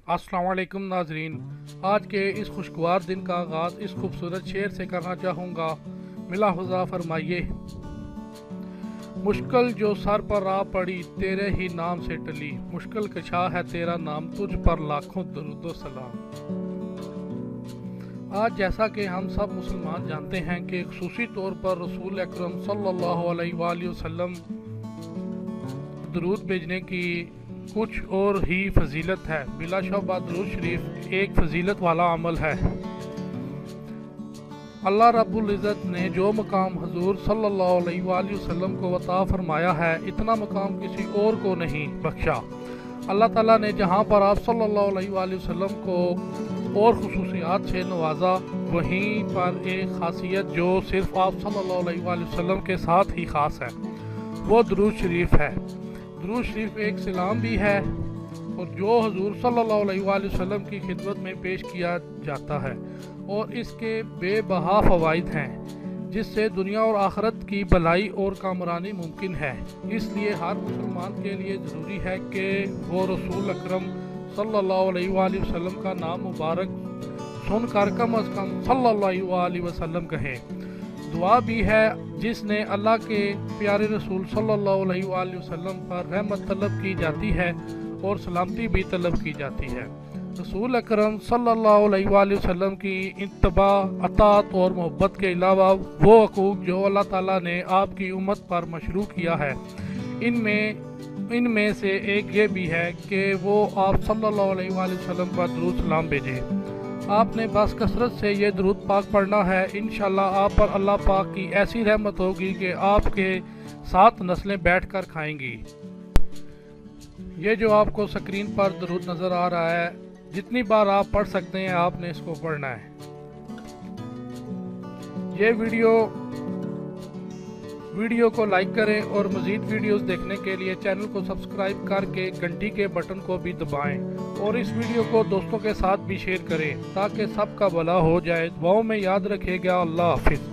अस्सलाम वालेकुम नाजरीन। आज के इस खुशगवार दिन का आगाज़ इस खूबसूरत शेर से करना चाहूँगा। मिला हुआ फरमाइए, मुश्किल जो सर पर आ पड़ी तेरे ही नाम से टली, मुश्किल कशा है तेरा नाम तुझ पर लाखों दरूद सलाम। आज जैसा कि हम सब मुसलमान जानते हैं कि खुसूसी तौर पर रसूल अकरम सल्लल्लाहु अलैहि वसल्लम दरूद भेजने की कुछ और ही फजीलत है। बिलाशुबा दरूद शरीफ एक फजीलत वाला अमल है। अल्लाह रब्बुल इज़्ज़त ने जो मकाम हजूर सल्लल्लाहु अलैहि वसल्लम को अता फरमाया है, इतना मकाम किसी और को नहीं बख्शा। अल्लाह ताला ने जहाँ पर आप सल्लल्लाहु अलैहि वसल्लम को और खुसूसियात से नवाजा, वहीं पर एक खासियत जो सिर्फ आप सल्लल्लाहु अलैहि वसल्लम के साथ ही ख़ास है, वो दरूद शरीफ है। दरूद शरीफ एक सलाम भी है और जो हजूर सल्लल्लाहु अलैहि वसल्लम की खिदमत में पेश किया जाता है, और इसके बेबहा फ़वाइद हैं जिससे दुनिया और आखिरत की भलाई और कामरानी मुमकिन है। इसलिए हर मुसलमान के लिए ज़रूरी है कि वो रसूल अकरम सल्लल्लाहु अलैहि वसल्लम का नाम मुबारक सुनकर कम अज़ कम सल्लल्लाहु अलैहि वसल्लम कहे। दुआ भी है जिसने अल्लाह के प्यारे रसूल सल्लल्लाहु अलैहि वसल्लम पर रहमत तलब की जाती है और सलामती भी तलब की जाती है। रसूल अकरम सल्लल्लाहु अलैहि वसल्लम की इत्तबा, अतात और मोहब्बत के अलावा वो हकूक़ जो अल्लाह ताला ने आपकी उम्मत पर मशरू किया है, इनमें से एक ये भी है कि वो आप सल्लल्लाहु अलैहि वसल्लम पर दरूद सलाम भेजें। आपने बस कसरत से ये दरूद पाक पढ़ना है। इंशाअल्लाह आप पर अल्लाह पाक की ऐसी रहमत होगी कि आपके 7 नस्लें बैठकर खाएंगी। ये जो आपको स्क्रीन पर दरूद नज़र आ रहा है, जितनी बार आप पढ़ सकते हैं आपने इसको पढ़ना है। ये वीडियो को लाइक करें और मज़ीद वीडियोस देखने के लिए चैनल को सब्सक्राइब करके घंटी के बटन को भी दबाएं और इस वीडियो को दोस्तों के साथ भी शेयर करें ताकि सबका भला हो जाए। दुआओं में याद रखिएगा। अल्लाह हाफिज़।